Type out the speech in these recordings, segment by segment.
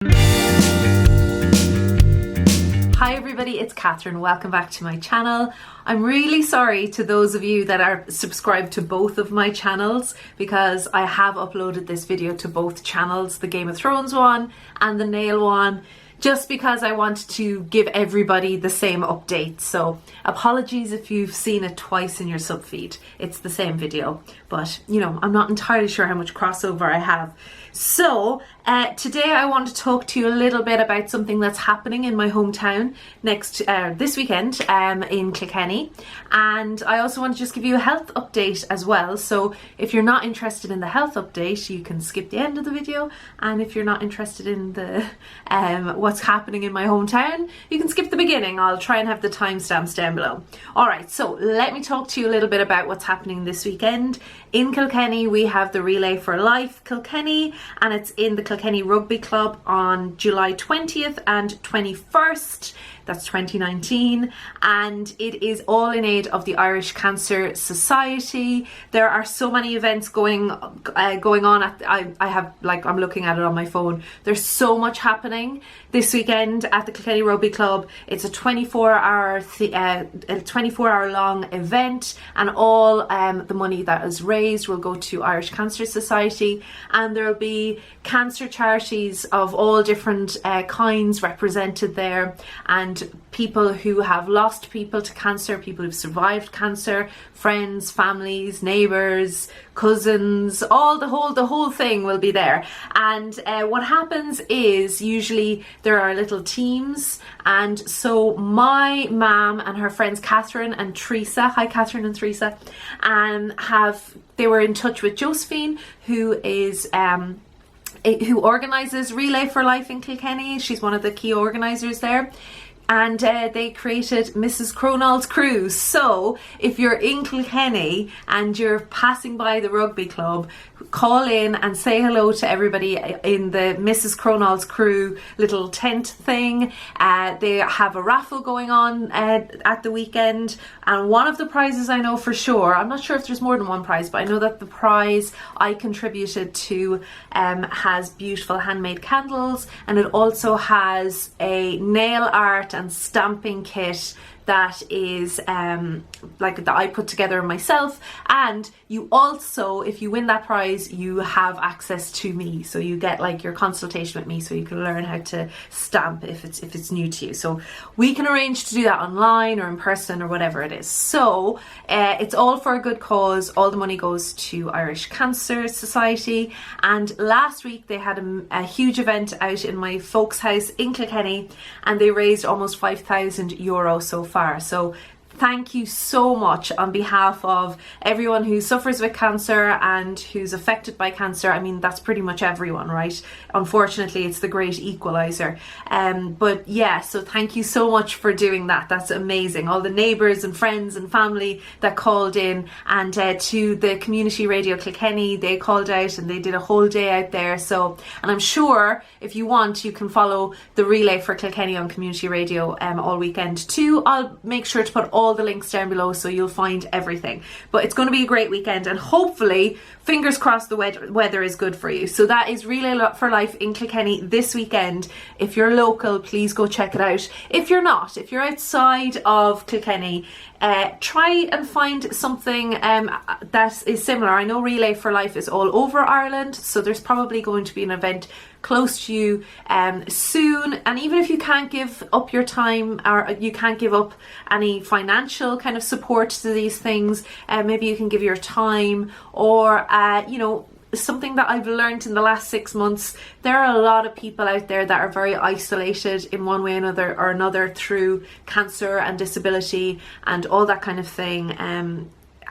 Hi everybody, it's Catherine. Welcome back to my channel. I'm really sorry to those of you that are subscribed to both of my channels because I have uploaded this video to both channels, the Game of Thrones one and the nail one, just because I want to give everybody the same update. So apologies if you've seen it twice in your sub feed. It's the same video, but you know, I'm not entirely sure how much crossover I have. So today I want to talk to you a little bit about something that's happening in my hometown this weekend in Kilkenny, and I also want to just give you a health update as well. So if you're not interested in the health update, you can skip the end of the video, and if you're not interested in the what's happening in my hometown, you can skip the beginning. I'll try and have the timestamps down below. Alright, so let me talk to you a little bit about what's happening this weekend. In Kilkenny we have the Relay for Life Kilkenny, and it's in the Kilkenny Rugby Club on July 20th and 21st. That's 2019, and it is all in aid of the Irish Cancer Society. There are so many events going on. I'm looking at it on my phone. There's so much happening this weekend at the Kilkenny Rugby Club. It's a 24-hour long event, and all the money that is raised will go to Irish Cancer Society, and there will be cancer charities of all different kinds represented there, and people who have lost people to cancer, people who've survived cancer, friends, families, neighbours, cousins, the whole thing will be there. And what happens is usually there are little teams, and so my mum and her friends Catherine and Teresa, hi Catherine and Teresa, they were in touch with Josephine, who organises Relay for Life in Kilkenny. She's one of the key organisers there. And they created Mrs. Cronall's Cruise. So if you're in Kilkenny and you're passing by the rugby club, call in and say hello to everybody in the Mrs. Cronall's Crew little tent thing. They have a raffle going on at the weekend, and one of the prizes I know for sure, I'm not sure if there's more than one prize, but I know that the prize I contributed to has beautiful handmade candles, and it also has a nail art and stamping kit that is that I put together myself. And you also, if you win that prize, you have access to me, so you get like your consultation with me, so you can learn how to stamp if it's new to you. So we can arrange to do that online or in person or whatever it is. So it's all for a good cause. All the money goes to Irish Cancer Society, and last week they had a huge event out in my folks' house in Kilkenny, and they raised almost €5,000 so far. So thank you so much on behalf of everyone who suffers with cancer and who's affected by cancer. I mean, that's pretty much everyone, right? Unfortunately, it's the great equalizer. But yeah, so thank you so much for doing that. That's amazing. All the neighbours and friends and family that called in, and to the community radio Kilkenny, they called out and they did a whole day out there. So, and I'm sure if you want, you can follow the Relay for Kilkenny on community radio all weekend too. I'll make sure to put all the links down below so you'll find everything. But it's going to be a great weekend, and hopefully, fingers crossed, the weather is good for you. So that is Relay for Life in Kilkenny this weekend. If you're local, please go check it out. If you're not, if you're outside of Kilkenny, try and find something that is similar. I know Relay for Life is all over Ireland, so there's probably going to be an event close to you soon. And even if you can't give up your time, or you can't give up any financial kind of support to these things, maybe you can give your time, or something that I've learned in the last 6 months, there are a lot of people out there that are very isolated in one way or another through cancer and disability and all that kind of thing.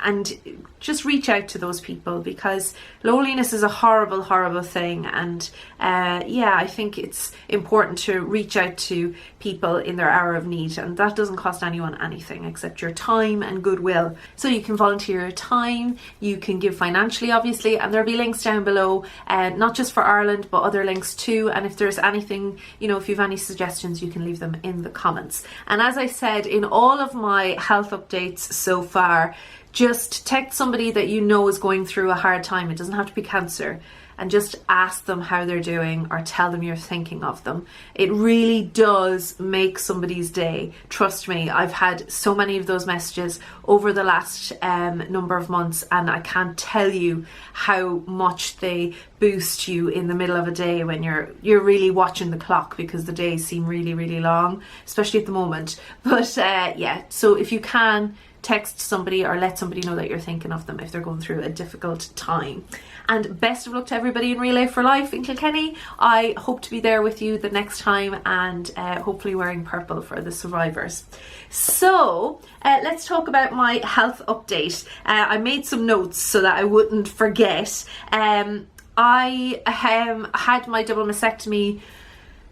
And just reach out to those people, because loneliness is a horrible, horrible thing. And yeah, I think it's important to reach out to people in their hour of need, and that doesn't cost anyone anything except your time and goodwill. So you can volunteer your time, you can give financially, obviously, and there'll be links down below, not just for Ireland but other links too. And if there's anything, if you've any suggestions, you can leave them in the comments. And as I said in all of my health updates so far, just text somebody that you know is going through a hard time. It doesn't have to be cancer. and just ask them how they're doing or tell them you're thinking of them. It really does make somebody's day. Trust me, I've had so many of those messages over the last number of months, and I can't tell you how much they boost you in the middle of a day when you're really watching the clock, because the days seem really, really long, especially at the moment. But yeah, so if you can, text somebody or let somebody know that you're thinking of them if they're going through a difficult time. And best of luck to everybody in Relay for Life in Kilkenny. I hope to be there with you the next time, and hopefully wearing purple for the survivors. So let's talk about my health update. I made some notes so that I wouldn't forget. I had my double mastectomy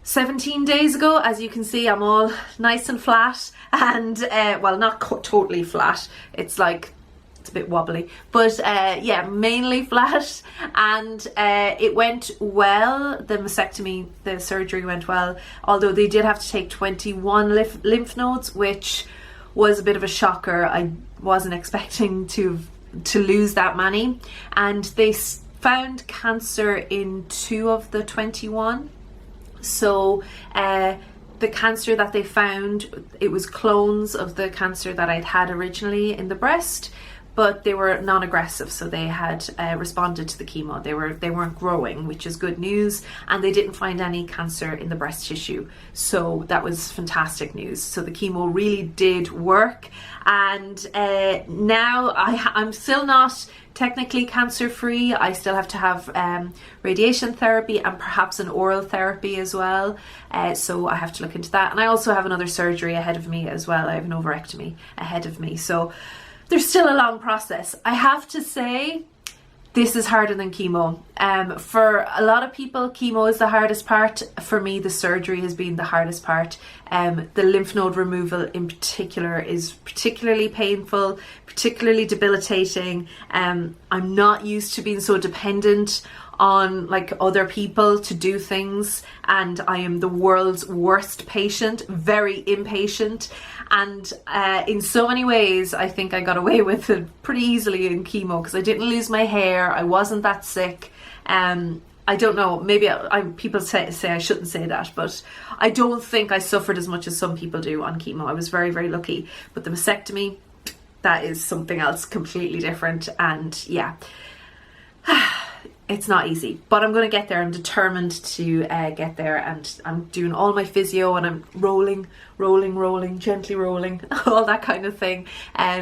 17 days ago. As you can see, I'm all nice and flat, and well, not totally flat, it's like, it's a bit wobbly, but yeah, mainly flat. And it went well. The mastectomy, the surgery went well, although they did have to take 21 lymph nodes, which was a bit of a shocker. I wasn't expecting to lose that many, and they found cancer in 2 of the 21. So the cancer that they found, it was clones of the cancer that I'd had originally in the breast, but they were non-aggressive, so they had responded to the chemo. They weren't growing, which is good news, and they didn't find any cancer in the breast tissue, so that was fantastic news. So the chemo really did work, and now I'm still not technically cancer free. I still have to have radiation therapy and perhaps an oral therapy as well, so I have to look into that. And I also have another surgery ahead of me as well. I have an ovarectomy ahead of me, so there's still a long process. I have to say, this is harder than chemo. For a lot of people, chemo is the hardest part. For me, the surgery has been the hardest part. The lymph node removal in particular is particularly painful, particularly debilitating. I'm not used to being so dependent on like other people to do things, and I am the world's worst patient, very impatient, and in so many ways I think I got away with it pretty easily in chemo because I didn't lose my hair, I wasn't that sick. I don't know, maybe people say I shouldn't say that, but I don't think I suffered as much as some people do on chemo. I was very, very lucky. But the mastectomy, that is something else completely different, and yeah, it's not easy, but I'm going to get there. I'm determined to get there, and I'm doing all my physio, and I'm rolling, gently rolling, all that kind of thing,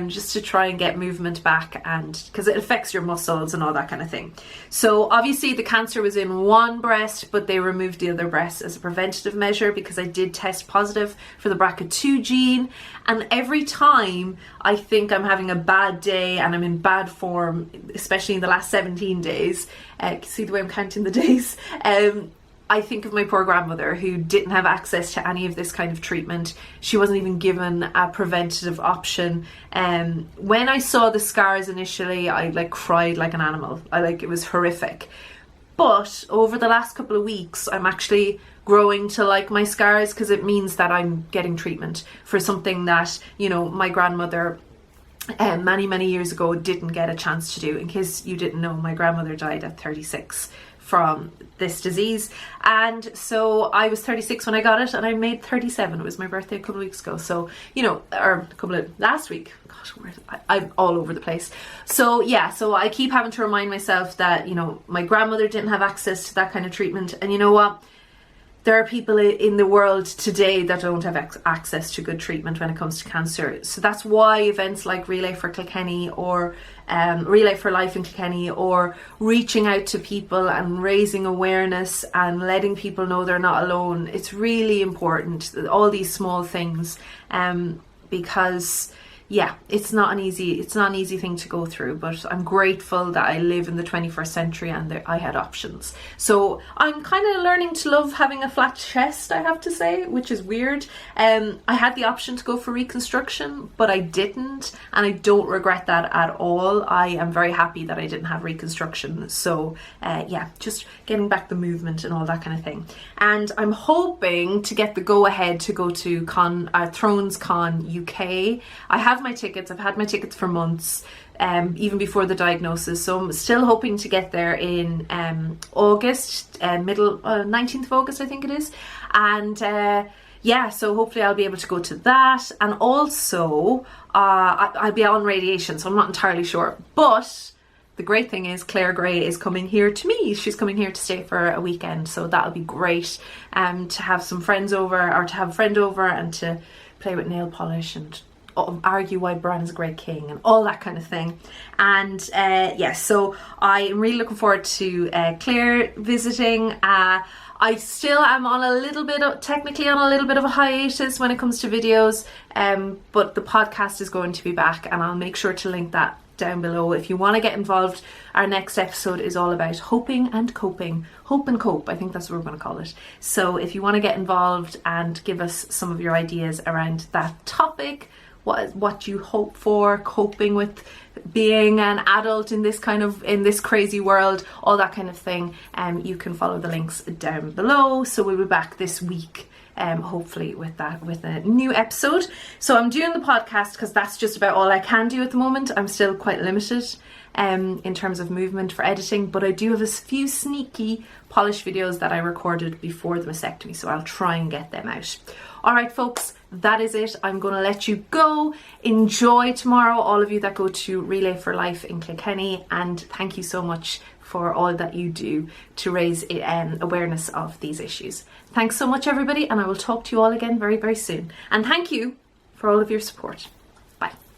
just to try and get movement back, and because it affects your muscles and all that kind of thing. So obviously the cancer was in one breast, but they removed the other breast as a preventative measure because I did test positive for the BRCA2 gene, and every time I think I'm having a bad day and I'm in bad form, especially in the last 17 days, see the way I'm counting the days, I think of my poor grandmother who didn't have access to any of this kind of treatment. She wasn't even given a preventative option. When I saw the scars initially, I like cried like an animal. It was horrific. But over the last couple of weeks, I'm actually growing to like my scars, because it means that I'm getting treatment for something that, you know, my grandmother many years ago didn't get a chance to do. In case you didn't know, my grandmother died at 36 from this disease, and so I was 36 when I got it, and I made 37. It was my birthday a couple of weeks ago, so you know, or last week. Gosh, I'm all over the place. So yeah, so I keep having to remind myself that, you know, my grandmother didn't have access to that kind of treatment, and you know what? There are people in the world today that don't have access to good treatment when it comes to cancer. So that's why events like Relay for Kilkenny or Relay for Life in Kilkenny, or reaching out to people and raising awareness and letting people know they're not alone, it's really important, all these small things, because yeah, it's not an easy thing to go through, but I'm grateful that I live in the 21st century and that I had options. So I'm kind of learning to love having a flat chest, I have to say, which is weird. I had the option to go for reconstruction, but I didn't, and I don't regret that at all. I am very happy that I didn't have reconstruction. So yeah, just getting back the movement and all that kind of thing. And I'm hoping to get the go ahead to go to Thrones Con UK. I have my tickets. I've had my tickets for months. even before the diagnosis. So I'm still hoping to get there in August, 19th of August I think it is. And yeah, so hopefully I'll be able to go to that. And also I'll be on radiation, so I'm not entirely sure. But the great thing is Claire Gray is coming here to me. She's coming here to stay for a weekend, so that'll be great. To have some friends over, or to have a friend over, and to play with nail polish and argue why Bran is a great king and all that kind of thing. And yes, so I am really looking forward to Claire visiting. I still am on technically on a little bit of a hiatus when it comes to videos, but the podcast is going to be back, and I'll make sure to link that down below if you want to get involved. Our next episode is all about hoping and coping. Hope and cope, I think that's what we're going to call it. So if you want to get involved and give us some of your ideas around that topic, what you hope for, coping with being an adult in this crazy world, all that kind of thing, you can follow the links down below. So we'll be back this week, hopefully with a new episode. So I'm doing the podcast because that's just about all I can do at the moment. I'm still quite limited in terms of movement for editing, but I do have a few sneaky polish videos that I recorded before the mastectomy, so I'll try and get them out. Alright folks, that is it. I'm going to let you go. Enjoy tomorrow, all of you that go to Relay for Life in Kilkenny, and thank you so much for all that you do to raise awareness of these issues. Thanks so much everybody, and I will talk to you all again very, very soon. And thank you for all of your support.